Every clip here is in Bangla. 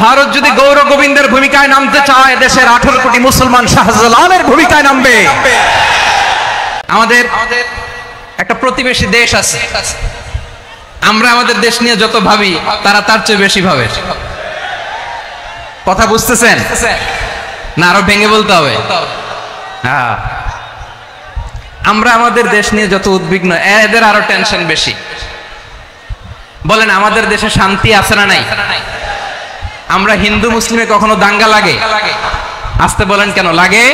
ভারত যদি গৌর গোবিন্দের ভূমিকায় নামতে চায়, দেশের 18 কোটি মুসলমান শাহজালালের ভূমিকায় নামবে। আমাদের একটা প্রতিবেশী দেশ আছে, আমরা আমাদের দেশ নিয়ে যত ভাবি তারা তার চেয়ে বেশি ভাবে। কথা বুঝতেছেন না? আরো ভেঙে বলতে হবে। হ্যাঁ, আমরা আমাদের দেশ নিয়ে যত উদ্বিগ্ন, এদের আরো টেনশন বেশি। বলেন আমাদের দেশে শান্তি আছে না নাই? আমরা হিন্দু মুসলিমে কখনো দাঙ্গা লাগে? আসতে বলেন কেন লাগে?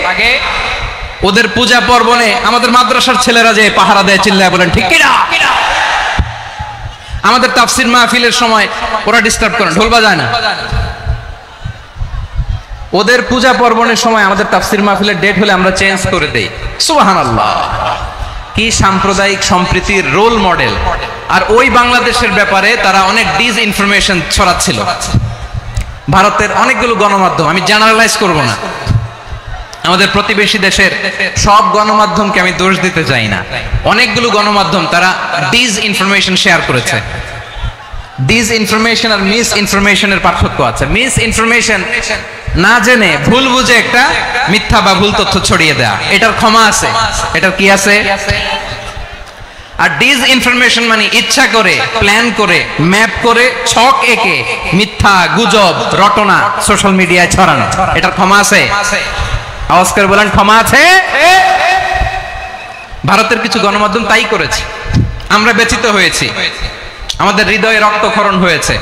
ওদের পূজা পার্বণে আমাদের মাদ্রাসার ছেলেরা যে পাহারা দেয়, চিল্লায় বলেন ঠিক কিনা? আমাদের তাফসির মাহফিলের সময় ওরা ডিস্টার্ব করে, ঢোল বাজায় না। ওদের পূজা পার্বণের সময় আমাদের তাফসির মাহফিলের ডেট হলে আমরা চেঞ্জ করে দেই। সুবহানাল্লাহ, কি সাম্প্রদায়িক সম্প্রীতির রোল মডেল। আর ওই বাংলাদেশের ব্যাপারে তারা অনেক ডিস ইনফরমেশন ছড়াচ্ছিল। ভারতের অনেকগুলো গণমাধ্যম, আমি জেনারেলাইজ করব না, আমাদের প্রতিবেশী দেশের সব গণমাধ্যমকে আমি দোষ দিতে চাই না, অনেকগুলো গণমাধ্যম তারা ডিস ইনফরমেশন শেয়ার করেছে। ডিস ইনফরমেশন আর মিস ইনফরমেশনের পার্থক্য আছে। মিস ইনফরমেশন না জেনে ভুল বুঝে একটা মিথ্যা বা ভুল তথ্য ছড়িয়ে দেয়া, এটার ক্ষমা আছে, এটার কি আছে। আর ডিস ইনফরমেশন মানে ইচ্ছা করে, প্ল্যান করে, ম্যাপ করে, ছক এঁকে মিথ্যা, গুজব, রটনা সোশ্যাল মিডিয়ায় ছড়ানো, এটার ক্ষমা আছে? আওয়াজ করে বলেন ক্ষমা আছে? ভারতের কিছু গণমাধ্যম তাই করেছে, আমরা ব্যথিত হয়েছি, আমাদের হৃদয়ে রক্তক্ষরণ হয়েছে।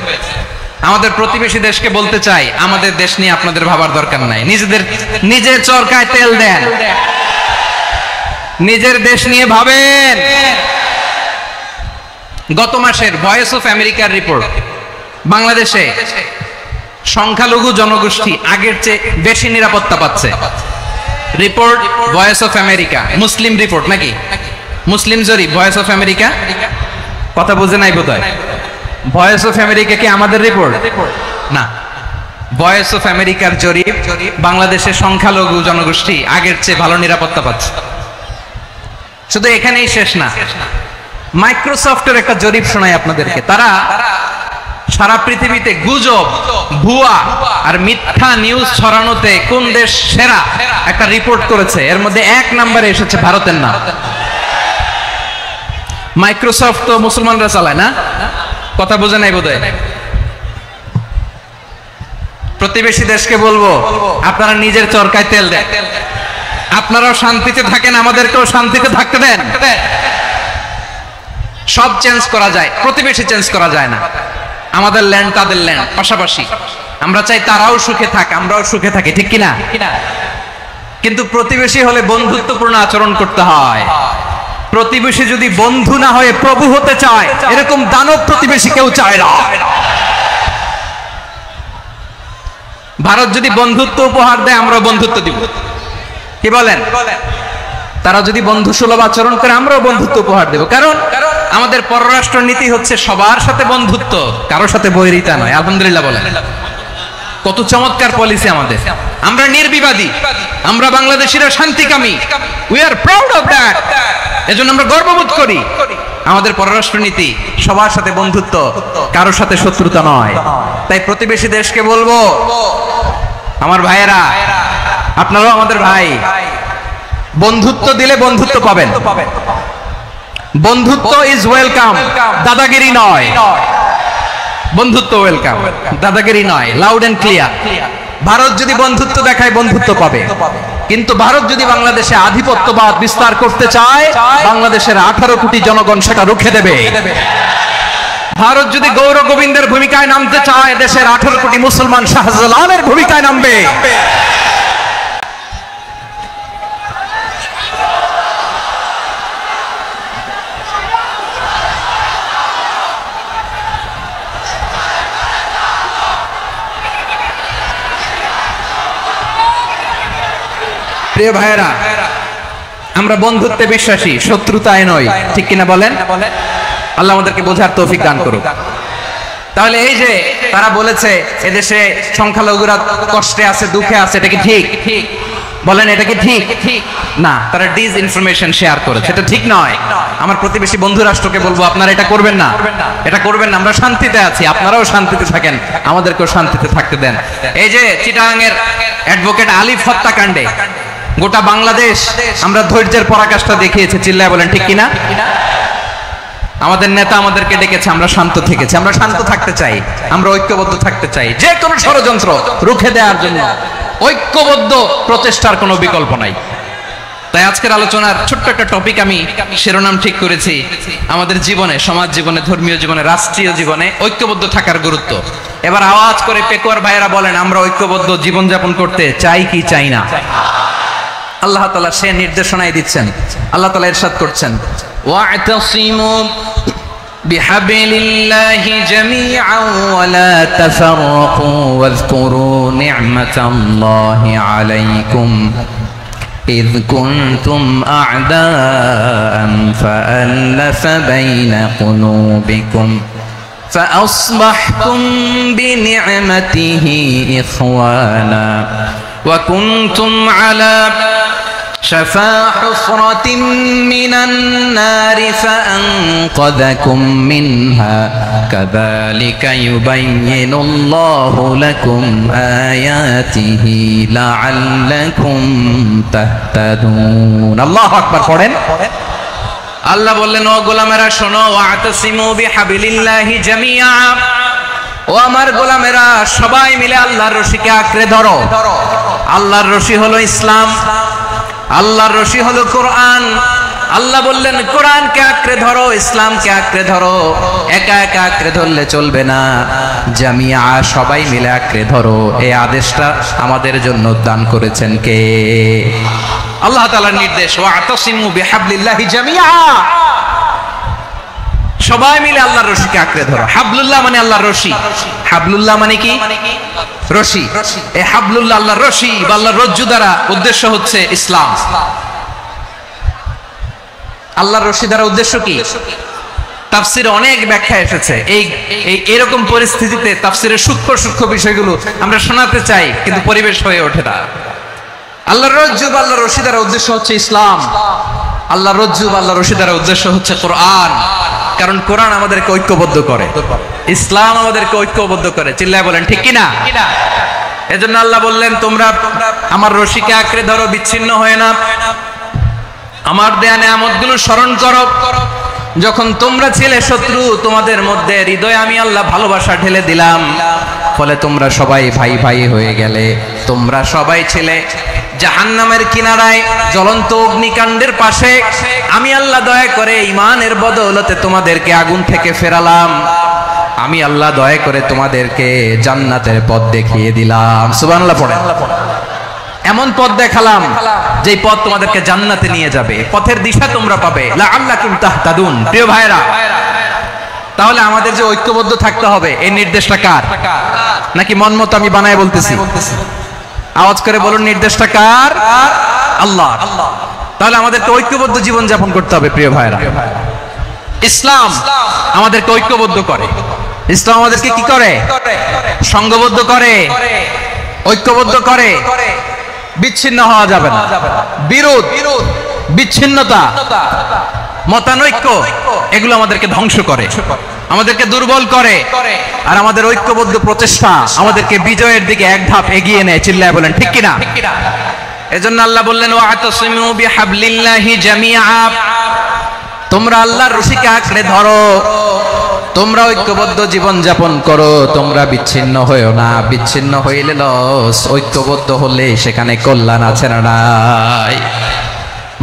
আমাদের প্রতিবেশী দেশকে বলতে চাই, আমাদের দেশ নিয়ে আপনাদের ভাবার দরকার নাই, নিজের চরকায় তেল দেন, নিজের দেশ নিয়ে ভাবেন। গত মাসের ভয়েস অফ আমেরিকার রিপোর্ট, বাংলাদেশে সংখ্যালঘু জনগোষ্ঠী আগের চেয়ে বেশি নিরাপত্তা পাচ্ছে। Report voice of America, Muslim report নাকি? মুসলিম জরিপ, ভয়েস অফ আমেরিকা। কথা বুঝে নাই বোধহয়। ভয়েস অফ আমেরিকা কি আমাদের রিপোর্ট না? ভয়েস অফ আমেরিকার জরিপ, বাংলাদেশের সংখ্যালঘু জনগোষ্ঠী আগের চেয়ে ভালো নিরাপত্তা পাচ্ছে। শুধু এখানেই শেষ না, মাইক্রোসফটের একটা জরিপ শোনাই আপনাদেরকে। তারা সারা পৃথিবীতে গুজব, ভুয়া আর মিথ্যা নিউজ ছড়ানোতে কোন দেশ সেরা একটা রিপোর্ট করেছে। এর মধ্যে 1 নম্বরে এসেছে ভারতের নাম। মাইক্রোসফট তো মুসলমানরা চালায় না? কথা বোঝে নাই বোধহয়। প্রতিবেশী দেশকে বলবো, আপনারা নিজের চরকায় তেল দেন, আপনারাও শান্তিতে থাকেন, আমাদেরকেও শান্তিতে থাকতে দেন। সব চেঞ্জ করা যায়, প্রতিবেশী চেঞ্জ করা যায় না। আমাদের ল্যান্ড তাদের ল্যান্ড, পাশাপাশি। আমরা চাই তারাও সুখে থাক, আমরাও সুখে থাকি, ঠিক কিনা? কিন্তু প্রতিবেশী হলে বন্ধুত্বপূর্ণ আচরণ করতে হয়। প্রতিবেশী যদি বন্ধু না হয়ে প্রভু হতে চায়, এরকম দানব প্রতিবেশী কেউ চায় না। ভারত যদি বন্ধুত্ব উপহার দেয়, আমরা বন্ধুত্ব দিব, কি বলেন? তারা যদি বন্ধু সুলভ আচরণ করে, আমরাও বন্ধুত্ব উপহার দেব। কারণ আমাদের পররাষ্ট্র নীতি হচ্ছে সবার সাথে বন্ধুত্ব, কারোর সাথে বৈরিতা নয়। আলহামদুলিল্লাহ বলেন, কত চমৎকার পলিসি আমাদের। আমরা নির্বিবাদী, আমরা বাংলাদেশিরা শান্তিকামী। We are proud of that. এজন্য আমরা গর্ববোধ করি। আমাদের পররাষ্ট্র নীতি সবার সাথে বন্ধুত্ব, কারোর সাথে শত্রুতা নয়। তাই প্রতিবেশী দেশকে বলবো, আমার ভাইয়েরা, আপনারাও আমাদের ভাই, বন্ধুত্ব দিলে বন্ধুত্ব পাবেন। বন্ধুত্ব ইজ ওয়েলকাম, দাদাগিরি নয়। বন্ধুত্ব ওয়েলকাম, দাদাগিরি নয়। Loud and clear. ভারত যদি বন্ধুত্ব দেখায়, বন্ধুত্ব পাবে। কিন্তু ভারত যদি বাংলাদেশে আধিপত্যবাদ বিস্তার করতে চায়, বাংলাদেশের 18 কোটি জনগণ সেটা রুখে দেবে। ভারত যদি গৌর গোবিন্দের ভূমিকায় নামতে চায়, দেশের 18 কোটি মুসলমান শাহজালালের ভূমিকায় নামবে। প্রিয় ভাইয়েরা, আমরা বন্ধুত্বে বিশ্বাসী, শত্রুতায় নয়, ঠিক কিনা বলেন? আল্লাহ আমাদেরকে বোঝার তৌফিক দান করুক। তাহলে এই যে তারা বলেছে এদেশে সংখ্যালঘুরা কষ্টে আছে, দুঃখে আছে, এটা কি ঠিক? বলেন এটা কি ঠিক? না, তারা ডিস ইনফরমেশন শেয়ার করেছে, এটা ঠিক নয়। আমার প্রতিবেশী বন্ধু রাষ্ট্রকে বলবো আপনারা এটা করবেন না, এটা করবেন না। আমরা শান্তিতে আছি, আপনারাও শান্তিতে থাকেন, আমাদেরকেও শান্তিতে থাকতে দেন। এই যে চিটাগাংয়ের অ্যাডভোকেট আলিফ হত্যাকাণ্ডে গোটা বাংলাদেশ আমরা ধৈর্যের পরাকাষ্ঠা দেখিয়েছে, চিল্লায় বলেন ঠিক কিনা? আমাদের নেতা আমাদেরকে ডেকেছে, আমরা শান্ত থেকেছি, আমরা শান্ত থাকতে চাই, আমরা ঐক্যবদ্ধ থাকতে চাই। যে কোনো ষড়যন্ত্র রুখে দেওয়ার জন্য ঐক্যবদ্ধ প্রচেষ্টার কোনো বিকল্প নাই। তাই আজকের আলোচনার ছোট্ট একটা টপিক আমি শিরোনাম ঠিক করেছি, আমাদের জীবনে, সমাজ জীবনে, ধর্মীয় জীবনে, রাষ্ট্রীয় জীবনে ঐক্যবদ্ধ থাকার গুরুত্ব। এবার আওয়াজ করে পেকুয়ার ভাইয়েরা বলেন, আমরা ঐক্যবদ্ধ জীবনযাপন করতে চাই কি চাই না? আল্লাহ তাআলা সে নির্দেশনাই দিচ্ছেন। আল্লাহ তাআলা ইরশাদ করছেন, واعتصموا بحبل الله جميعا ولا تفرقوا واذكروا نعمة الله عليكم إذ كنتم أعداء فألف بين قلوبكم فأصبحتم بنعمته إخوانا وكنتم على شفا حفرة من النار فأنقذكم منها كذلك يبين الله لكم آياته لعلكم تهتدون الله أكبر পড়েন। আল্লাহ বললেন, ও গোলামেরা শোনো, ওয়াতাসিমু বিহাবিলিল্লাহি জামিআ, ও আমার গোলামেরা সবাই মিলে আল্লাহর রশিকে আঁকড়ে ধরো। আল্লাহর রশি হলো ইসলাম, আল্লাহর রশি হলো কোরআন। আল্লাহ বললেন কোরআনকে আঁকড়ে ধরো, ইসলামকে আঁকড়ে ধরো। একা একা আঁকড়ে ধরলে চলবে না, জামিয়া সবাই মিলে আঁকড়ে ধরো। এই আদেশটা আমাদের জন্য দান করেছেন কে? আল্লাহ তাআলার নির্দেশ, ওয়াতাসিমু বিহাবলিল্লাহি জামিআ, সবাই মিলে আল্লাহর রশিকে আঁকড়ে ধরো। হাবলুল্লাহ মানে আল্লাহর রশি, হাবলুল্লাহ মানে কি? রশি। এই হাবলুল্লাহ আল্লাহর রশি বা আল্লাহর রজ্জু দ্বারা উদ্দেশ্য হচ্ছে ইসলাম। আল্লাহর রশি দ্বারা উদ্দেশ্য কি? তাফসিরে অনেক ব্যাখ্যা এসেছে। এই এরকম পরিস্থিতিতে তাফসিরের সূক্ষ্ম সূক্ষ্ম বিষয়গুলো আমরা শোনাতে চাই, কিন্তু পরিবেশ হয়ে ওঠে না। আল্লাহর রজ্জু বা আল্লাহর রশি দ্বারা উদ্দেশ্য হচ্ছে ইসলাম। আল্লাহর রজ্জু বা আল্লাহর রশি দ্বারা উদ্দেশ্য হচ্ছে কোরআন, কারণ কোরআন আমাদেরকে ঐক্যবদ্ধ করে, ইসলাম আমাদেরকে ঐক্যবদ্ধ করে। চিল্লায় বলেন ঠিক কিনা? এজন্য আল্লাহ বললেন, তোমরা আমার রশিকে আঁকড়ে ধরো, বিচ্ছিন্ন হয়ে না। আমার দেয়া নেয়ামতগুলো স্মরণ করো। যখন তোমরা ছিলে শত্রু, তোমাদের মধ্যে হৃদয়ে আমি আল্লাহ ভালোবাসা ঢেলে দিলাম, ফলে তোমরা সবাই ভাই ভাই হয়ে গেলে। তোমরা সবাই ছিলে জাহান্নামের কিনারায়, জ্বলন্ত অগ্নিকাণ্ডের পাশে। আমি আল্লাহ দয়া করে ঈমানের বদৌলতে তোমাদেরকে আগুন থেকে ফেরালাম। আমি আল্লাহ দয়া করে তোমাদেরকে জান্নাতের পথ দেখিয়ে দিলাম। সুবহানাল্লাহ পড়েন। এমন পথ দেখালাম যেই পথ তোমাদেরকে জান্নাতে নিয়ে যাবে, পথের দিশা তোমরা পাবে। লাআল্লাকুম তাহতাদুন। প্রিয় ভাইরা, তাহলে আমাদের যে ঐক্যবদ্ধ থাকতে হবে, এই নির্দেশটা কার? নাকি মন মতো আমি বানায় বলতেছি? আওয়াজ করে বলুন, নির্দেশটা কার? আল্লাহ। তাহলে আমাদেরকে ঐক্যবদ্ধ জীবন যাপন করতে হবে। প্রিয় ভাইরা, ইসলাম আমাদেরকে ঐক্যবদ্ধ করে। ইসলাম আমাদেরকে কি করে? সংঘবদ্ধ করে, ঐক্যবদ্ধ করে। বিচ্ছিন্ন হওয়া যাবে না। বিরোধ, বিচ্ছিন্নতা, মতানৈক্য, এগুলো আমাদেরকে ধ্বংস করে, আমাদেরকে দুর্বল করে। আর আমাদের ঐক্যবদ্ধ প্রচেষ্টা আমাদেরকে বিজয়ের দিকে এক ধাপ এগিয়ে নেয়। চিল্লায় বলেন ঠিক কিনা? এজন্য আল্লাহ বললেন, ওয়াতাসিমু বিহাবলিল্লাহি জামিআ, তোমরা আল্লাহর রশিকে আঁকড়ে ধরো, তোমরা ঐক্যবদ্ধ জীবন যাপন করো, তোমরা বিচ্ছিন্ন হয়েও না। বিচ্ছিন্ন হইলে লস, ঐক্যবদ্ধ হলে সেখানে কল্যাণ আছে না নাই?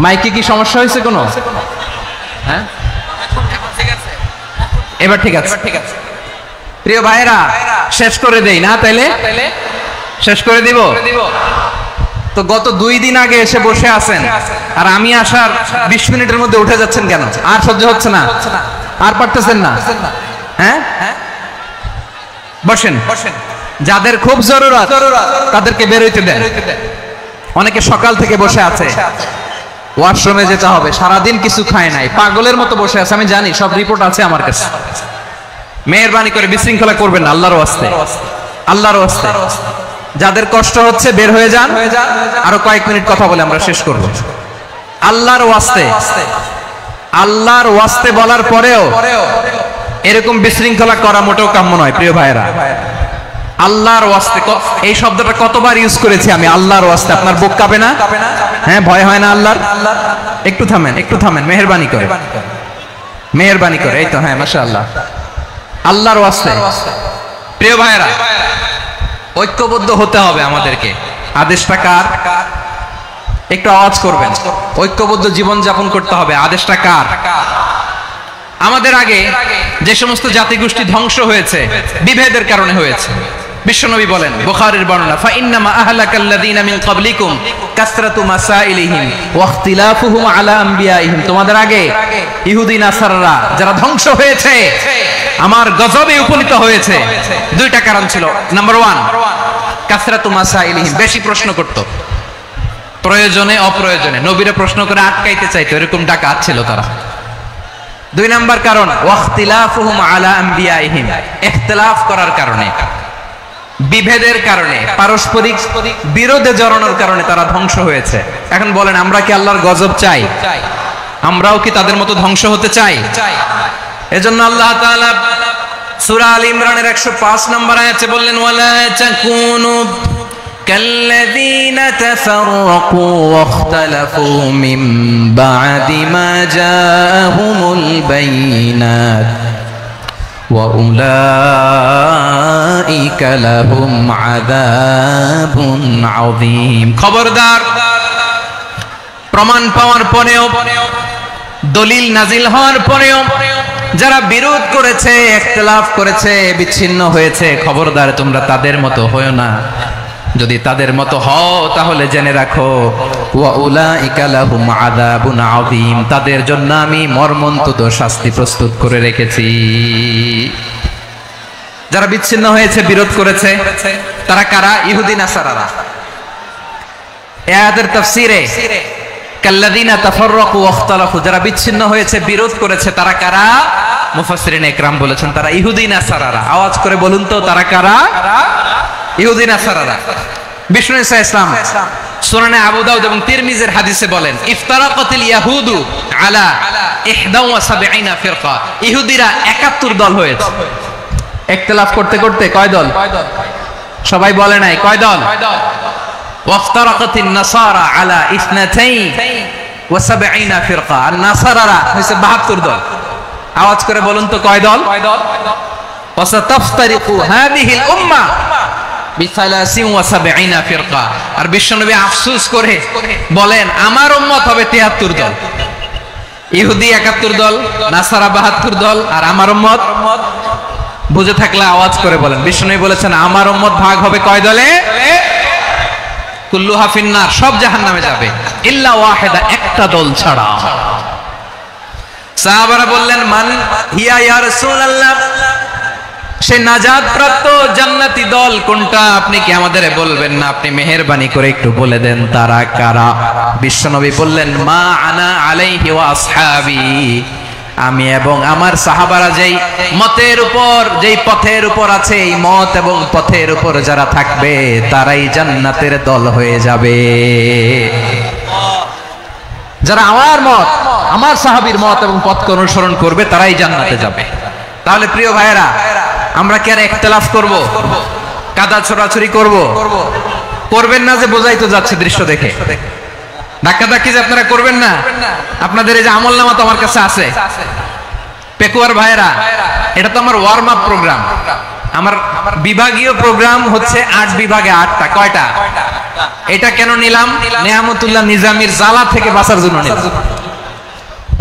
মাইকে কি সমস্যা হয়েছে কোনো? হ্যাঁ, এবার ঠিক আছে। প্রিয় ভাইরা, শেষ করে দেই না? তাইলে শেষ করে দিব তো। গত 2 দিন আগে এসে বসে আছেন, আর আমি আসার 20 মিনিটের মধ্যে উঠে যাচ্ছেন কেন? আর সহ্য হচ্ছে না? আর পারতেছেন না? হ্যাঁ, বসেন। যাদের খুব জরুরত তাদেরকে বের হইতে দেন। অনেকে সকাল থেকে বসে আছে, ওয়াশরুমে যেতে হবে, সারাদিন কিছু খায় নাই, পাগলের মতো বসে আছে। আমি জানি, সব রিপোর্ট আছে আমার কাছে। মেহেরবানি করে বিশৃঙ্খলা করবেন না, আল্লাহর ওয়াস্তে, আল্লাহর ওয়াস্তে। যাদের কষ্ট হচ্ছে বের হয়ে যান। আরো কয়েক মিনিট কথা বলে আমরা শেষ করব। আল্লাহর ওয়াস্তে, আল্লাহর ওয়াস্তে বলার পরেও এরকম বিশৃঙ্খলা করা মোটেও কাম্য নয় প্রিয় ভাইরা। আল্লাহর ওয়াস্তে, এই শব্দটা কতবার ইউজ করেছি আমি, আল্লাহর ওয়াস্তে। আপনার বুক কাঁপে না? হ্যাঁ, ভয় হয় না আল্লাহর? একটু থামেন, একটু থামেন, মেহেরবানি করে, মেহেরবানি করে। এই তো, হ্যাঁ, মাশাআল্লাহ। আল্লাহর ওয়াস্তে প্রিয় ভাইরা, ঐক্যবদ্ধ হতে হবে আমাদেরকে। আদেশটা কার? একটু আওয়াজ করবেন। ঐক্যবদ্ধ জীবন যাপন করতে হবে। আদেশটা কার? আমাদের আগে যে সমস্ত জাতিগোষ্ঠী ধ্বংস হয়েছে বিভেদের কারণে হয়েছে। বিশ্বনবী বলেন, বুখারীর বর্ণনা, ফা ইন্নামা আহলাকাল্লাযীনা মিন ক্বাবলিকুম কাসরাতু মাসাইলিহিম ওয়া ইখতিলাফুহুম আলা আমবিয়াইহিম। তোমাদের আগে ইহুদি নাসারারা যারা ধ্বংস হয়েছে, আমার গজবে উপনীত হয়েছে, দুইটা কারণ ছিল। নাম্বার 1, কাসরাতু মাসাইলিহিম, বেশি প্রশ্ন করত, প্রয়োজনে অপ্রয়োজনে নবীরা প্রশ্ন করে আটকাইতে চাইতো, এরকম ডাকাত ছিল তারা। 2 নাম্বার কারণ, ওয়াখতিলাফুহুম আলা আমবিয়াইহিম, ইখতিলাফ করার কারণে, বিভেদের কারণে, পারস্পরিক বিরোধে জড়ানোর কারণে তারা ধ্বংস হয়েছে। এখন বলেন, আমরা কি আল্লাহর গজব চাই? আমরাও কি তাদের মতো ধ্বংস হতে চাই? এজন্য আল্লাহ তাআলা সূরা আল ইমরানের 105 নম্বর আয়াতে বললেন, ওয়ালা তাকুনু কাল্লাযীনা তাফাররাকু ওয়াখতালাফু মিন বা'দি মা জাআহুমুল বাইয়িনাত ওয়া উলাইকা লাহুম আযাবুন আযীম। খবরদার, প্রমাণ পাওয়ার পরেও, দলিল নাজিল হওয়ার পরেও যারা বিরোধ করেছে, ইখতিলাফ করেছে, বিচ্ছিন্ন হয়েছে, খবরদার তোমরা তাদের মতো হয়ো না। যদি তাদের মতো হও তাহলে জেনে রাখো, ওয়া উলাইকা লাহুম আযাবুন আযীম, তাদের জন্য আমি মর্মন্তুদ শাস্তি প্রস্তুত করে রেখেছি। যারা বিচ্ছিন্ন হয়েছে, বিরোধ করেছে, তারা কারা? ইহুদি নাসারারা। এই আয়াতের তাফসীরে কাল্লাযীনা তাফাররাকু ওয়াখতালাফু, যারা বিচ্ছিন্ন হয়েছে, বিরোধ করেছে, তারা কারা? মুফাসসিরিন ইকরাম বলেছেন তারা ইহুদি নাসারারা। আওয়াজ করে বলুন তো, তারা কারা? ইহুদি নাসারারা। বিষ্ণু ঈসা ইসলাম সুনানে আবু দাউদ এবং তিরমিজির হাদিসে বলেন, ইফতারাকাতিল ইয়াহুদু আলা 71 ফিরকা, ইহুদিরা 71 দল হয়েছে। ইখতিলাফ করতে করতে কয় দল? সবাই বলে নাই, কয় দল? ওয়াফতারাকাতিন নাসারা আলা 72 ফিরকা, আর নাসারারা হইছে 72 দল। আওয়াজ করে বলুন তো, কয় দল? ওয়াসাতাফতারিকু হাদিহিল উম্মাহ বি73 ফিরকা। আর বিশ্বনবী আফসোস করে বলেন, আমার উম্মত হবে 73 দল। ইহুদি 71 দল, নাসারা 72 দল, আর আমার উম্মত, বুঝে থাকলে আওয়াজ করে বলেন। বিশ্বনবী বলেছেন, আমার উম্মত ভাগ হবে কয় দলে? কুল্লুহা ফিন্নার, সব জাহান্নামে যাবে, ইল্লা ওয়াহিদা, একটা দল ছাড়া। সাহাবারা বললেন, মান হিয়া ইয়া রাসূলুল্লাহ, সে নাজাত প্রাপ্ত জান্নাতি দল কোনটা? আপনি কি আমাদের বলবেন না? আপনি মেহেরবানি করে একটু বলে দেন তারা কারা। বিশ্বনবী বললেন, মা আনা আলাইহি ওয়া আসহাবি, আমি এবং আমার সাহাবারা যেই মতের উপর, যেই পথের উপর আছে, এই মত এবং পথের উপর যারা থাকবে তারাই জান্নাতের দল হয়ে যাবে। যারা আমার মত, আমার সাহাবীর মত এবং পথকে অনুসরণ করবে তারাই জান্নাতে যাবে। তাহলে প্রিয় ভাইয়েরা, আমরা কি আর ইখতিলাফ করব? কাদা ছোড়াছুরি করব? করবেন না যে বোঝাই তো যাচ্ছে দৃশ্য দেখে। ধাক্কাধাক্কি যে আপনারা করবেন না। আপনাদের এই যে আমলনামা তো আমার কাছে আছে। পেকুয়ার ভাইয়েরা, এটা তো আমার ওয়ার্ম আপ প্রোগ্রাম। আমার বিভাগীয় প্রোগ্রাম হচ্ছে 8 বিভাগে 8টা। কয়টা? এটা কেন নিলাম? নেয়ামতুল্লাহ নিজামীর জ্বালা থেকে বাঁচার জন্য নিলাম।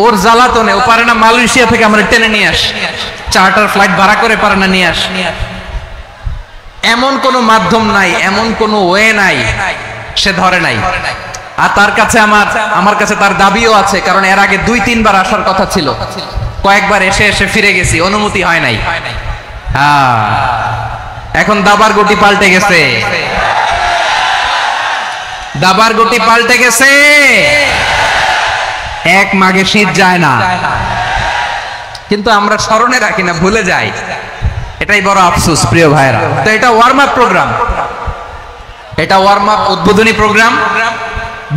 ওর জ্বালাতনে ও পারে না, মালয়েশিয়া থেকে আমরা টেনে নিয়ে আসি, চার্টার ফ্লাইট ভাড়া করে পারে না নিয়ে আসি। এমন কোন মাধ্যম নাই, এমন কোন ওয়ে নাই সে ধরে নাই। আর তার কাছে আমার কাছে তার দাবিও আছে, কারণ এর আগে 2-3 বার আসার কথা ছিল। কয়েকবার এসে এসে ফিরে গেছি, অনুমতি হয় নাই। হ্যাঁ, এখন দাবার গুটি পাল্টে গেছে, দাবার গুটি পাল্টে গেছে। এক মাঘে শীত যায় না, কিন্তু আমরা স্মরণে রাখি না, ভুলে যাই। এটাই বড় আফসোস প্রিয় ভাইরা। তো এটা ওয়ার্ম আপ প্রোগ্রাম। এটা ওয়ার্ম আপ উদ্বোধনী প্রোগ্রাম,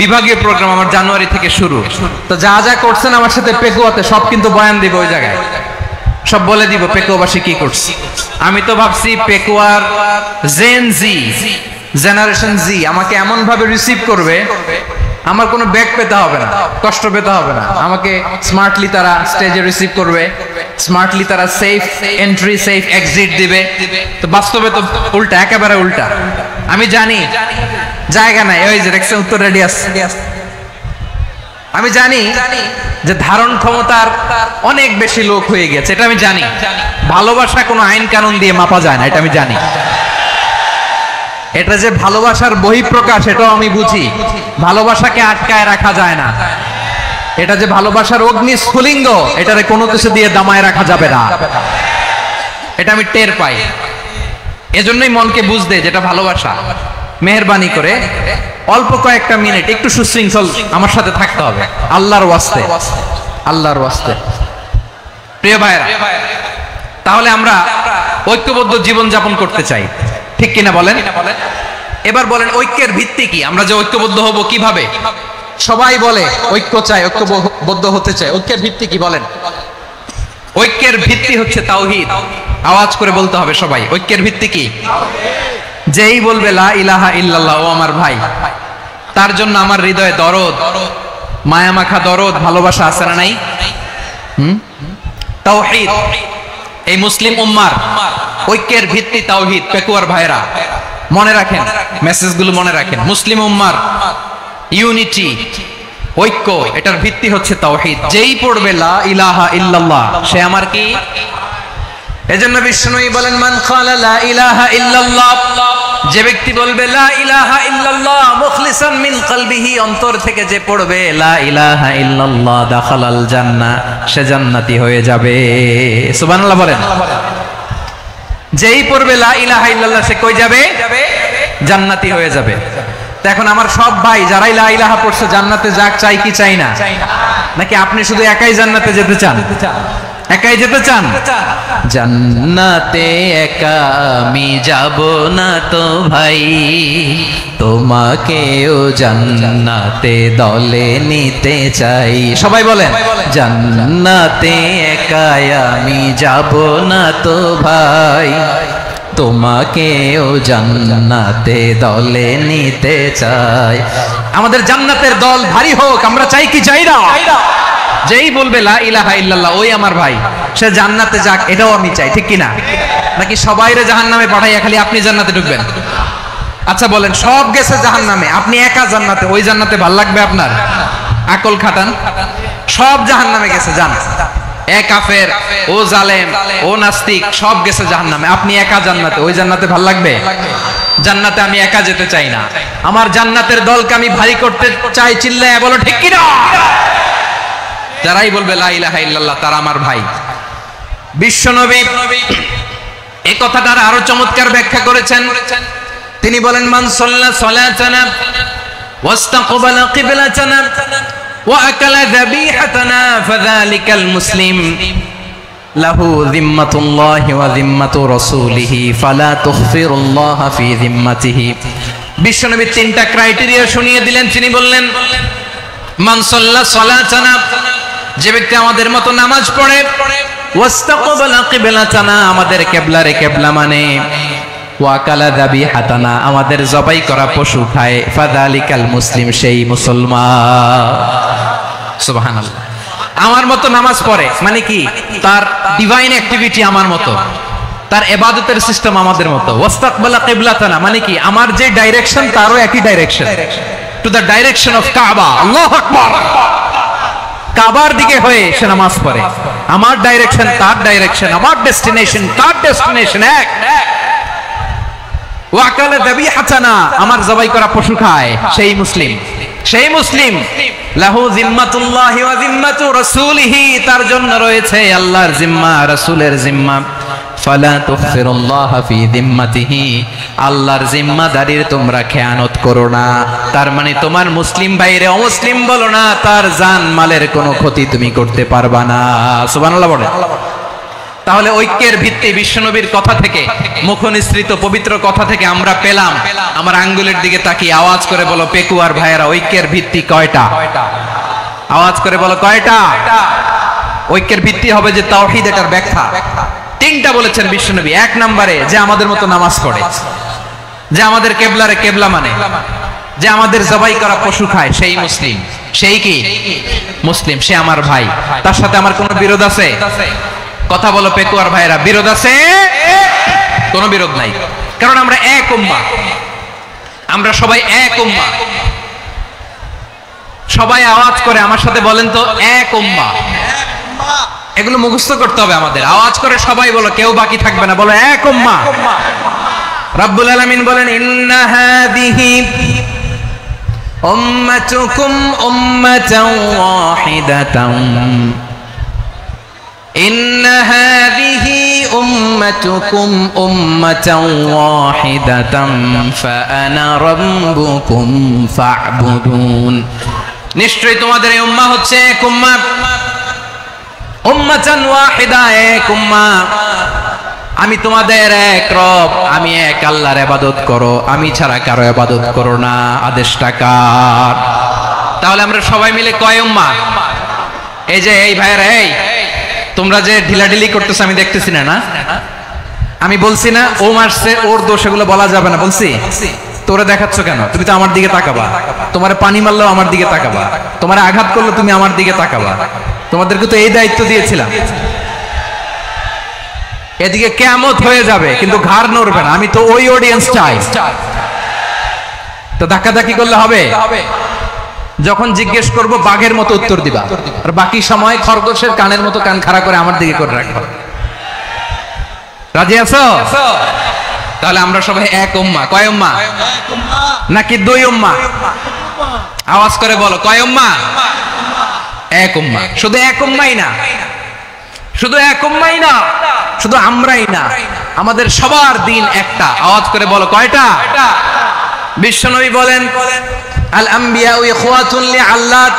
বিভাগীয় প্রোগ্রাম আমার জানুয়ারি থেকে শুরু। তো যা যা করছেন আমার সাথে পেকুয়াতে সব কিন্তু বয়ান দিব ওই জায়গায়, সব বলে দিব পেকুয়াবাসী কি করছে। আমি তো ভাবছি পেকুয়ার জেনারেশন জি আমাকে এমন ভাবে রিসিভ করবে, আমার কোনো ব্যাক পেতে হবে না, কষ্ট পেতে হবে না। আমাকে স্মার্টলি তারা স্টেজে রিসিভ করবে, স্মার্টলি তারা সেফ এন্ট্রি সেফ এক্সিট দিবে। তো বাস্তবে তো উল্টা, একেবারে উল্টা। আমি জানি জায়গা নাই, ওই যে দেখছেন উত্তর রেডিয়াস, আমি জানি যে ধারণ ক্ষমতার অনেক বেশি লোক হয়ে গেছে, এটা আমি জানি। ভালোবাসা কোনো আইন কানুন দিয়ে মাপা যায় না, এটা আমি জানি। এটা যে ভালোবাসার বহিঃপ্রকাশ এটাও আমি বুঝি, ভালোবাসাকে আটকায় রাখা যায় না। এটা যে ভালোবাসার অগ্নি স্ফুলিঙ্গ, এটারে কোনো কিছু দিয়ে দামায় রাখা যাবে না, এটা আমি টের পাই। এজন্যই মনকে বুঝতে যেটা ভালোবাসা। মেহেরবানি করে অল্প কয়েকটা মিনিট একটু সুশৃঙ্খল আমার সাথে থাকতে হবে, আল্লাহর ওয়াস্তে, আল্লাহর ওয়াস্তে। প্রিয় ভাইরা, তাহলে আমরা ঐক্যবদ্ধ জীবন যাপন করতে চাই, ঠিক কিনা বলেন? এবার বলেন ঐক্যের ভিত্তি কি? আমরা যে ঐক্যবদ্ধ হব কিভাবে? সবাই বলে ঐক্য চাই, ঐক্যবদ্ধ হতে চাই। ঐক্যের ভিত্তি কি বলেন? ঐক্যের ভিত্তি হচ্ছে তাওহীদ। আওয়াজ করে বলতে হবে সবাই, ঐক্যের ভিত্তি কি? যেই বলবে লা ইলাহা ইল্লাল্লাহ, ও আমার ভাই, তার জন্য আমার হৃদয়ে দরদ, মায়ামাখা দরদ, ভালোবাসা আছে না নাই? তাওহীদ। এই মুসলিম উম্মার ঐক্যের ভিত্তি তাওহীদ। পেকুয়ার ভাইরা মনে রাখেন, মেসেজগুলো মনে রাখেন। মুসলিম উম্মার ইউনিটি, ঐক্য, এটার ভিত্তি হচ্ছে তাওহীদ। যেই পড়বে লা ইলাহা ইল্লাল্লাহ সে আমার কি? এজন্য বিষ্ণুই বলেন মান ক্বালা লা ইলাহা ইল্লাল্লাহ, যে ব্যক্তি বলবে লা ইলাহা ইল্লাল্লাহ মুখলিসান মিন কলবিহি, অন্তর থেকে যে পড়বে লা ইলাহা ইল্লাল্লাহ, দাখালাল জান্নাহ, সে জান্নাতি হয়ে যাবে। সুবহানাল্লাহ বলেন। যেই পড়বে লা ইলাহা ইল্লাল্লাহ সে কই যাবে? জান্নাতি হয়ে যাবে। তো এখন আমার সব ভাই যারাই লা ইলাহা পড়ছে জান্নাতে যাক, চাই কি চাই না? নাকি আপনি শুধু একাই জান্নাতে যেতে চান? একাই যেতে চান? জান্নাতে একা আমি যাব না তো ভাই, তোমাকেও জান্নাতে দলে নিতে চাই। সবাই বলেন জান্নাতে একা আমি যাব না তো ভাই, তোমাকেও জান্নাতে দলে নিতে চাই। আমাদের জান্নাতের দল ভারী হোক, আমরা চাই কি চাই না? যেই বলবে লা ইলাহা ইল্লাল্লাহ ওই আমার ভাই, সে জান্নাতে যাক, এটাও আমি চাই, ঠিক কিনা? নাকি সবাইরে জাহান্নামে পাঠাইয়া খালি আপনি জান্নাতে ঢুকবেন? আচ্ছা বলেন, সব গেছে জাহান্নামে, আপনি একা জান্নাতে, ওই জান্নাতে ভাল লাগবে আপনার? আকল খাটান। সব জাহান্নামে গেছে, জান। এ কাফের, ও জালেম, ও নাস্তিক, সব গেছে জাহান্নামে, আপনি একা জান্নাতে, ওই জান্নাতে ভাল লাগবে? জান্নাতে আমি একা যেতে চাই না, আমার জান্নাতের দলকে আমি ভারী করতে চাই। চিল্লায় বলো ঠিক কিনা? যারাই বলবে লা ইলাহা ইল্লাল্লাহ তারা আমার ভাই। বিশ্বনবী এই কথাটার আরো চমৎকার ব্যাখ্যা করেছেন। তিনি বলেন মান সাল্লা সালাতানা ওয়াস্তাকবালা কিবলাতানা ওয়া আকালা যাবিহাতানা ফাযালিকাল মুসলিম লাহু যিম্মাতুল্লাহি ওয়া যিম্মাতু রাসূলিহি ফালা তুখফিরুল্লাহা ফি যিম্মাতিহি। বিশ্বনবী তিনটা ক্রাইটেরিয়া শুনিয়ে দিলেন। তিনি বললেন মান সাল্লা সালাতানা, যে ব্যক্তি আমাদের মতো নামাজ পড়ে, ওয়াস্তাকবালা কিবলাতানা, আমাদের কিবলারে কিবলা মানে, ওয়া কালা যাবিহাতানা, আমাদের জবাই করা পশু খায়, ফাযালিকাল মুসলিম, সেই মুসলমান। সুবহানাল্লাহ। আমার মতো নামাজ পড়ে মানে কি? তার ডিভাইন অ্যাক্টিভিটি আমার মতো, তার ইবাদতের সিস্টেম আমাদের মতো। ওয়াস্তাকবালা কিবলাতানা মানে কি? আমার যে ডাইরেকশন তারও একই direction, to the direction of কাবা। আল্লাহু আকবার। কাবার দিকে হয়ে সে নামাজ পড়ে, আমার ডাইরেকশন তার ডাইরেকশন, আমার ডেস্টিনেশন তার ডেস্টিনেশন এক। ওয়াকালা যাবিহাতানা, আমার জবাই করা পশু খায়, সেই মুসলিম। সেই মুসলিম লাহু যিম্মাতুল্লাহি ওয়া যিম্মাতু রাসূলিহি, তার জন্য রয়েছে আল্লাহর জিম্মা, রাসূলের জিম্মা। ফালা তুখফিরুল্লাহা ফি যিম্মাতিহি, আল্লাহর জিম্মাদারির তোমরা খেয়ানত করো না। তার মানে তোমার মুসলিম ভাইরে অমুসলিম বলো না, তার জান মালের কোনো ক্ষতি তুমি করতে পারবা না। সুবহানাল্লাহ বলেন। তাহলে ঐক্যের ভিত্তি বিশ্বনবীর কথা থেকে, মুখনিসৃত পবিত্র কথা থেকে আমরা পেলাম। আমার আঙ্গুলের দিকে তাকিয়ে আওয়াজ করে বলো পেকুয়ার ভাইয়েরা, ঐক্যের ভিত্তি কয়টা? আওয়াজ করে বলো কয়টা? ঐক্যের ভিত্তি হবে যে তাওহীদ, এটার ব্যাখ্যা। তিনটা বলেছেন বিশ্বনবী। এক নম্বরে যে আমাদের মতো নামাজ পড়ে, যে আমাদের কেবলারে কেবলা মানে, যে আমাদের জবাই করা পশু খায়, সেই মুসলিম। সেই কি মুসলিম? সে আমার ভাই। তার সাথে আমার কোনো বিরোধ আছে? কথা বলো পেকুয়ার ভাইরা, বিরোধ আছে? কোনো বিরোধ নাই, কারণ আমরা এক উম্মাহ, আমরা সবাই এক উম্মাহ। সবাই আওয়াজ করে আমার সাথে বলেন তো, এক উম্মাহ। এগুলো মুখস্থ করতে হবে আমাদের। আওয়াজ করে সবাই বলো, কেউ বাকি থাকবে না, বলো এক উম্মাহ। রব্বুল আলামিন বলেন, ইন্না হাযিহি উম্মাতুকুম উম্মাতান ওয়াহিদাতান, ইন্না হাযিহি উম্মাতুকুম উম্মাতান ওয়াহিদাতান ফাআনা রাব্বুকুম ফা'বুদুন। নিশ্চয়ই তোমাদের এই উম্মাহ হচ্ছে এক উম্মাহ, উম্মাতান ওয়াহিদা, এক উম্মাহ। আমি তোমাদের এক রব, আমি এক আল্লাহর ইবাদত করো, আমি ছাড়া কারো ইবাদত করো না। আদেশটা কার? তাহলে আমরা সবাই মিলে কয় উম্মাহ? এই যে এই ভাইরা, এই তোমরা যে ঢিলাঢিলি করতেছো আমি দেখতেছি না, না আমি বলছি না ও মারছে, ওর দোষ, এগুলো বলা যাবে না। বলছি তোরে দেখাচ্ছ কেন? তুমি তো আমার দিকে তাকাবা। তোমার পানি মারলেও আমার দিকে তাকাবা, তোমার আঘাত করলে তুমি আমার দিকে তাকাবা। তোমাদেরকে তো এই দায়িত্ব দিয়েছিলাম। এদিকে কিয়ামত হয়ে যাবে কিন্তু ঘাড় নড়বে না। আমি তো ওই অডিয়েন্স চাই। তো ধাক্কাধাক্কি করলে হবে? যখন জিজ্ঞেস করব বাঘের মতো উত্তর দিবা, আর বাকি সময় খরগোশের কানের মতো কান খাড়া করে আমার দিকে করে রাখবা। রাজি আছো? তাহলে আমরা সবাই এক উম্মাহ। কয় উম্মাহ? নাকি দুই উম্মাহ? আওয়াজ করে বলো, কয় উম্মাহ? এক উম্মাহ। শুধু এক উম্মাহই না, শুধু এক উম্মাহই না, শুধু আমরাই না, আমাদের সবার দিন একটা। আওয়াজ করে বলো কয়টা? বিশ্বনবী বলেন, আল আম্বিয়াউ ইখওয়াতুন লিআল্লাত,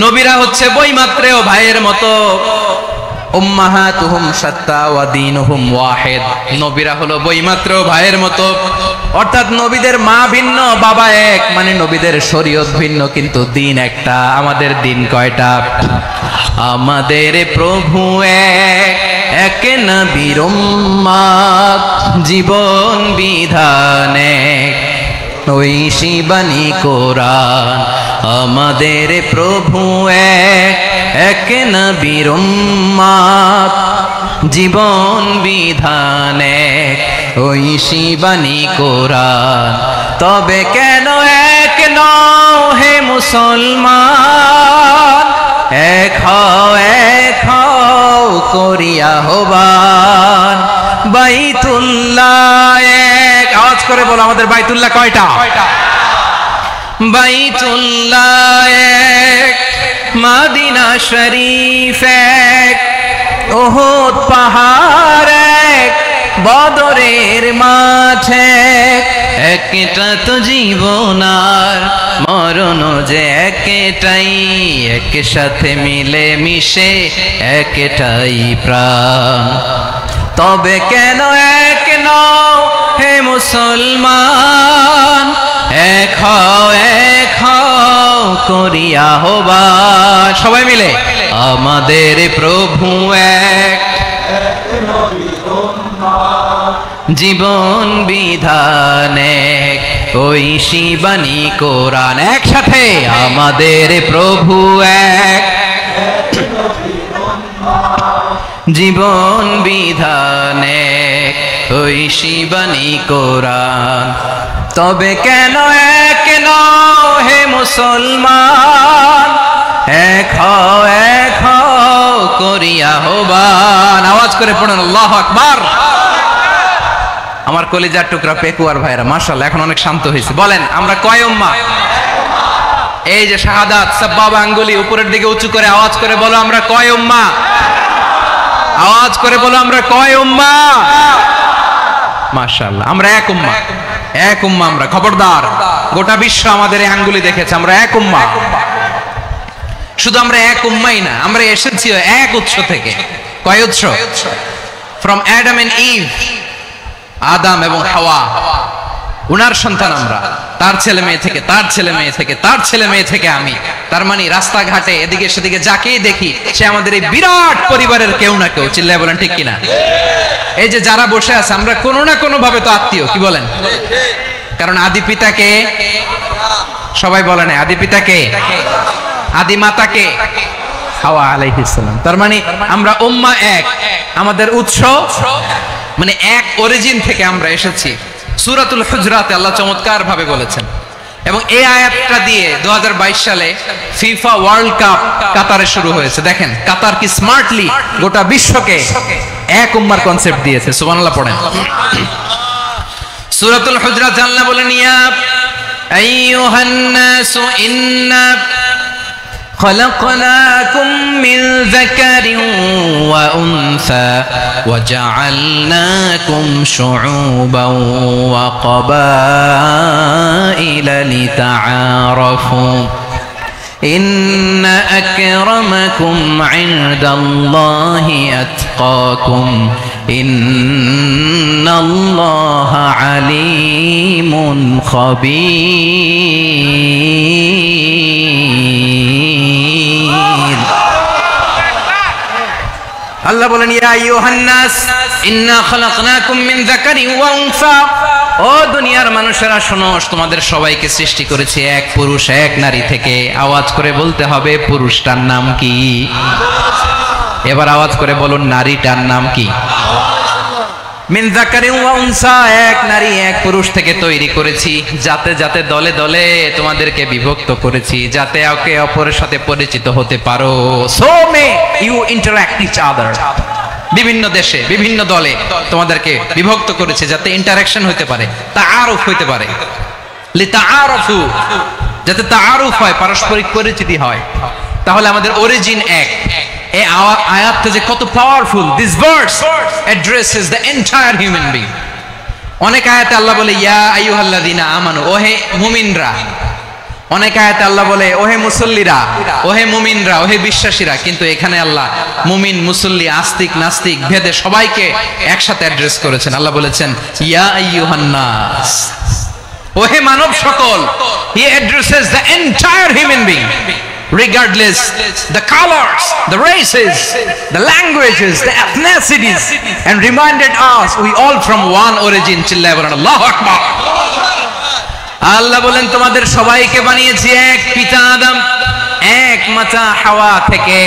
নবীরা হচ্ছে বৈমাত্রেয় ভাইয়ের মতো। উম্মাহাতুহুম শাত্তা ওয়া দীনুহুম ওয়াহিদ, নবীরা হলো বৈমাত্রেয় ভাইয়ের মতো। অর্থাৎ নবীদের মা ভিন্ন, বাবা এক, মানে নবীদের শরীয়ত ভিন্ন কিন্তু দিন একটা। আমাদের দিন কয়টা? আমাদের প্রভু এক, এক নবীর উম্মাত, জীবন বিধান এক, ঐশী বাণী কোরআন। আমাদের প্রভু এক, এক নবীর উম্মাত, জীবন বিধান এক, ঐশী বাণী কোরআন। তবে কেন এক নও হে মুসলমান? এক হও করিয়া আহ্বান। বাইতুল্লাহ এক, আওয়াজ করে বলো আমাদের বাইতুল্লাহ কয়টা? বাইতুল্লাহ এক, মদিনা শরীফ এক, উহুদ পাহাড় এক, বদরের মাঠ এক। একটা তো জীবন আর মরণ যে একটাই, একসাথে মিলে মিশে একটাই প্রাণ। তবে কেন এক নও হে মুসলমান? এক হও করিয়া আহ্বান। সবাই মিলে, আমাদের প্রভু এক, জীবন বিধান এক, ঐশী বাণী কোরআন। একসাথে, আমাদের প্রভু এক, জীবন বিধান এক, ঐশী বাণী কোরআন। তবে কেন এক নও হে মুসলমান? এক হও করিয়া আহ্বান। আওয়াজ করে পড়ুন আল্লাহু আকবার। আমার কলিজার টুকরা পেকুয়ার ভাইরা, মাশাআল্লাহ এখন অনেক শান্ত হয়েছে। বলেন আমরা কয় উম্মাহ? এই যে শাহাদাত, সাব্বাবা আঙ্গুলি উপরের দিকে উঁচু করে আওয়াজ করে বলো আমরা কয় উম্মাহ? আওয়াজ করে বলো আমরা কয় উম্মাহ? মাশাআল্লাহ, আমরা এক উম্মাহ, এক উম্মাহ আমরা। খবরদার, গোটা বিশ্ব আমাদের এই আঙ্গুলি দেখেছে, আমরা এক উম্মাহ। শুধু আমরা এক উম্মাই না, আমরা এসেছি এক উৎস থেকে। কয় উৎস? ফ্রম অ্যাডাম এন্ড ইভ, আদম এবং হাওয়া, উনার সন্তান আমরা, তার ছেলে মেয়ে থেকে, তার ছেলে মেয়ে থেকে, তার ছেলে মেয়ে থেকে আমি। তার মানে রাস্তাঘাটে এদিকে সেদিকে যাকেই দেখি সে আমাদের এই বিরাট পরিবারের কেউ না কেউ। চিল্লায় বলেন ঠিক কিনা? এই যে যারা বসে আছে আমরা কোনো না কোনো ভাবে তো আত্মীয়, কি বলেন? কারণ আদি পিতাকে সবাই বলে না, আদি পিতাকে, আদি মাতাকে হাওয়া আলাইহিস সালাম। তার মানে আমরা উম্মাহ এক, আমাদের উৎস মানে এক অরিজিন থেকে আমরা এসেছি। সূরাতুল হুজরাতে আল্লাহ চমৎকার ভাবে বলেছেন, এবং এই আয়াতটা দিয়ে 2022 সালে ফিফা ওয়ার্ল্ড কাপ কাতারে শুরু হয়েছে। দেখেন কাতার কি স্মার্টলি গোটা বিশ্বকে এক উম্মার কনসেপ্ট দিয়েছে। সুবহানাল্লাহ পড়েন। সূরাতুল হুজরাত আল্লাহ বলেন, ইয়া আইয়ুহান নাসু ইন্না خلقناكم من ذكر وأنثى وجعلناكم شعوبا وقبائل لتعارفوا إن أكرمكم عند الله أتقاكم إن الله عليم خبير। আল্লাহ বলেন, ইয়া আইয়ুহান নাস ইন্না খালাকনাকুম মিন যাকারিন ওয়া উনসা, ও দুনিয়ার মানুষেরা শোনো, তোমাদের সবাইকে সৃষ্টি করেছি এক পুরুষ এক নারী থেকে। আওয়াজ করে বলতে হবে পুরুষটার নাম কি? এবার আওয়াজ করে বলুন নারীটার নাম কি? মিন যাকারিন ওয়া উনসা, এক নারী এক পুরুষ থেকে তৈরি করেছি। যাতে যাতে দলে দলে তোমাদেরকে বিভক্ত করেছি, যাতে একে অপরের সাথে পরিচিত হতে পারো। So may you interact each other. বিভিন্ন দেশে বিভিন্ন দলে তোমাদেরকে বিভক্ত করেছে যাতে ইন্টারঅ্যাকশন হতে পারে, তাআরুফ হতে পারে। লিতাআরফু, যাতে তাআরুফ হয়, পারস্পরিক পরিচিতি হয়। তাহলে আমাদের অরিজিন এক। এই আয়াতটা যে কত powerful! This verse addresses the entire human being. অনেক আয়াতে আল্লাহ বলে ইয়া আইয়ুহাল্লাযীনা আমানু, ওহে মুমিনরা। অনেক আয়াতে আল্লাহ বলে ওহে মুসল্লিরা, ওহে মুমিনরা, ওহে বিশ্বাসীরা। কিন্তু এখানে আল্লাহ মুমিন মুসল্লি আস্তিক নাস্তিক ভেদে সবাইকে একসাথে অ্যাড্রেস করেছেন। আল্লাহ বলেছেন ইয়া আইয়ুহান নাস, ওহে মানব সকল। হি addresses the entire human being regardless the colors, the races, the languages, the ethnicities, and reminded us we all from one origin. চিল্লায় বলেন আল্লাহু আকবার। আল্লাহ বলেন তোমাদের সবাইকে বানিয়েছি এক পিতা আদম, এক মাতা হাওয়া থেকে।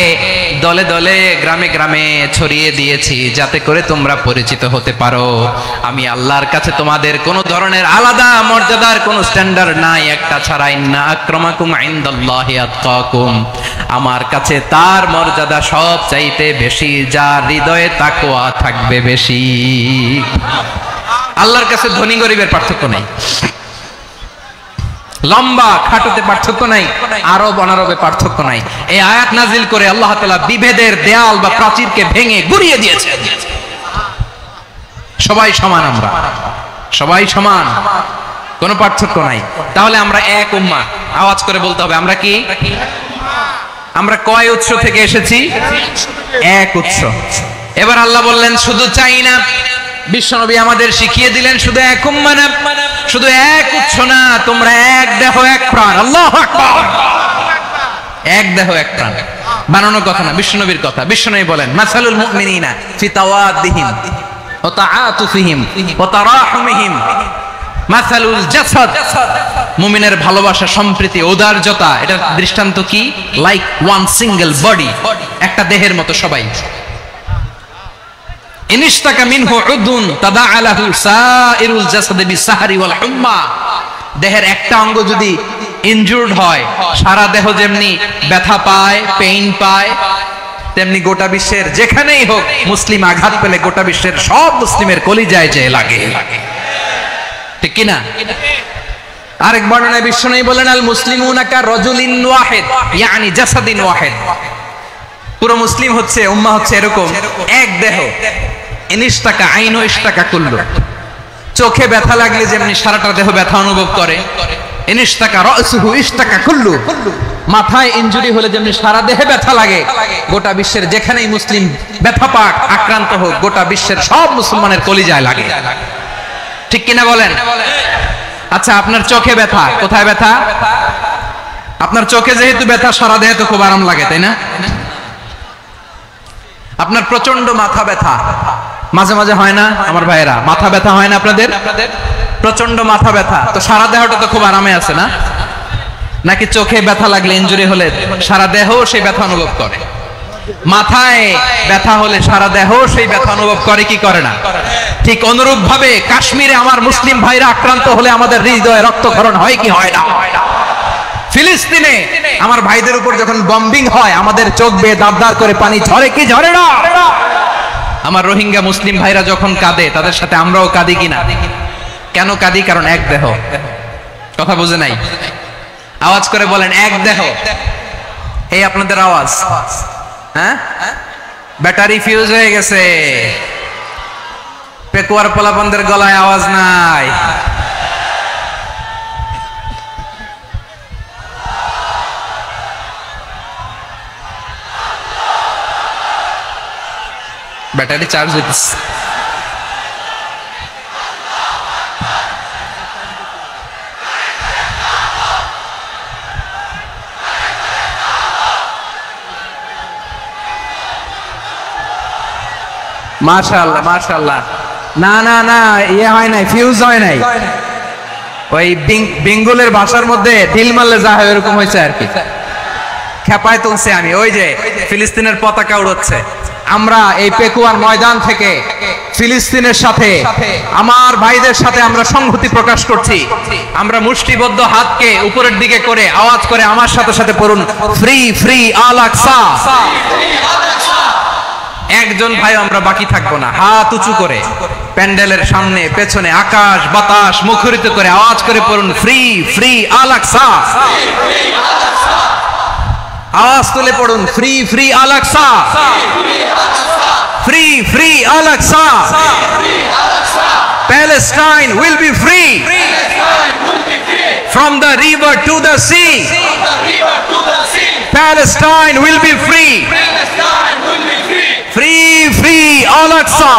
দলে দলে গ্রামে গ্রামে ছড়িয়ে দিয়েছি যাতে করে তোমরা পরিচিত হতে পারো। আমি আল্লাহর কাছে তোমাদের কোনো ধরনের আলাদা মর্যাদার কোনো স্ট্যান্ডার্ড নাই, একটা ছাড়া। ইন্না আক্রামাকুম ইনদাল্লাহি আতকাকুম, আমার কাছে তার মর্যাদা সব চাইতে বেশি যার হৃদয়ে তাকওয়া থাকবে বেশি। আল্লাহর কাছে ধনী গরিবের পার্থক্য নাই, লম্বা খাটোতে পার্থক্য নাই, আরব অনারবে পার্থক্য নাই। এই আয়াত নাজিল করে আল্লাহ তাআলা বিভেদের দেয়াল বা প্রাচীরকে ভেঙে গুড়িয়ে দিয়েছেন। সবাই সমান, আমরা সবাই সমান, কোনো পার্থক্য নাই। তাহলে আমরা এক উম্মাহ। আওয়াজ করে বলতে হবে আমরা কি? আমরা কয় উৎস থেকে এসেছি? এক উৎস। এবার আল্লাহ বললেন শুধু চাই না, বিশ্বনবী আমাদের শিখিয়ে দিলেন শুধু এক উম্মাহ না, শুধু এক উৎস না, তোমরা এক দেহ এক প্রাণ। আল্লাহু আকবার। এক দেহ এক প্রাণ বানানোর কথা না, বিশ্বনবীর কথা। বিশ্বনবী বলেন মাসালুল মুমিনিনা ফি তাওয়াদ্দিহিম ওয়া তাআতুফিহিম ওয়া তারাহুমিহিম মাসালুল জাসাদ, মুমিনের ভালোবাসা, সম্প্রীতি, ঔদার্যতা, এটার দৃষ্টান্ত কি? লাইক ওয়ান সিঙ্গেল বডি, একটা দেহের মতো সবাই। ইনিশতাকা মিনহু উদুন তাদাআলাহু সাইরুল জাসাদি বিসাহরি ওয়াল হুম্মা, দেহের একটা অঙ্গ যদি ইনজুরড হয় সারা দেহ যেমনি ব্যথা পায়, পেইন পায়, তেমনি গোটা বিশ্বের যেখানেই হোক মুসলিম আঘাত পেলে গোটা বিশ্বের সব মুসলিমের কলিজায় যে লাগে, ঠিক কি না? আরেক বর্ণনায় বিশ্বনবী বলেন আল মুসলিমুনা কা রাজুলিন ওয়াহিদ ইয়ানি জাসাদিন ওয়াহিদ, পুরো মুসলিম হচ্ছে, উম্মাহ হচ্ছে এরকম এক দেহ। ইনিশতাকা আইনু ইশতাকা কুল্লু, চোখে ব্যথা লাগলে যেমনি সারাটা দেহ ব্যথা অনুভব করে, ইনিশতাকা রাসুহু ইশতাকা কুল্লু, মাথায় ইনজুরি হলে যেমনি সারা দেহে ব্যথা লাগে, গোটা বিশ্বের যেখানেই মুসলিম ব্যথা পাক, আক্রান্ত হোক, গোটা বিশ্বের সব মুসলমানের কলিজায় লাগে। ঠিক কিনা বলেন? আচ্ছা, আপনার চোখে ব্যথা, কোথায় ব্যথা? আপনার চোখে যেহেতু ব্যথা, সারা দেহে তো খুব আরাম লাগে, তাই না? আপনার প্রচন্ড মাথা ব্যথা মাঝে মাঝে হয় না আমার ভাইয়েরা? মাথা ব্যথা হয় না আপনাদের? প্রচন্ড মাথা ব্যথা, তো সারা দেহটা তো খুব আরামে আছে না? নাকি চোখে ব্যথা লাগলে, ইনজুরি হলে সারা দেহ সেই ব্যথা অনুভব করে? মাথায় ব্যথা হলে সারা দেহ সেই ব্যথা অনুভব করে কি করে না? ঠিক অনুরূপ ভাবে কাশ্মীরে আমার মুসলিম ভাইরা আক্রান্ত হলে আমাদের হৃদয়ে রক্তক্ষরণ হয় কি হয় না? ফিলিস্তিনে আমার ভাইদের উপর যখন বম্বিং হয়, আমাদের চোখ বেয়ে দাঁড় দাঁড় করে পানি ঝরে কি ঝরে না? আমার রোহিঙ্গা মুসলিম ভাইরা যখন কাঁদে, তাদের সাথে আমরাও কাঁদি কিনা? কেন কাঁদি? কারণ এক দেহ। কথা বুঝে নাই? আওয়াজ করে বলেন, এক দেহ। এই আপনাদের আওয়াজ, হ্যাঁ? ব্যাটারি ফিউজ হয়ে গেছে, পেকুয়ার পোলাপানদের গলায় আওয়াজ নাই। ব্যাটারি চার্জ হইতেছে। মাশাআল্লাহ মাশাআল্লাহ। না না না, ইয়ে হয় নাই, ফিউজ হয় নাই। ওই বেঙ্গলের ভাষার মধ্যে ঢিল মারলে যা হয় এরকম হয়েছে আর কি। খেপায় তুলছে আমি। ওই যে ফিলিস্তিনের পতাকা উড়ছে, আমরা এই পেকুয়ার ময়দান থেকে ফিলিস্তিনের সাথে, আমার ভাইদের সাথে আমরা সংহতি প্রকাশ করছি। আমরা মুষ্টিবদ্ধ হাতকে উপরের দিকে করে আওয়াজ করে আমার সাথে সাথে পড়ুন, ফ্রি ফ্রি আল আকসা। একজন ভাই আমরা বাকি থাকবো না। হাত উঁচু করে প্যান্ডেলের সামনে পেছনে আকাশ বাতাস মুখরিত করে আওয়াজ করে পড়ুন, ফ্রি ফ্রি আল আকসা। আওয়াজ তুলে পড়ুন, free free Al Aqsa, free free Al Aqsa. Palestine will be free from the river to the sea. Palestine will be free. Free free Al Aqsa.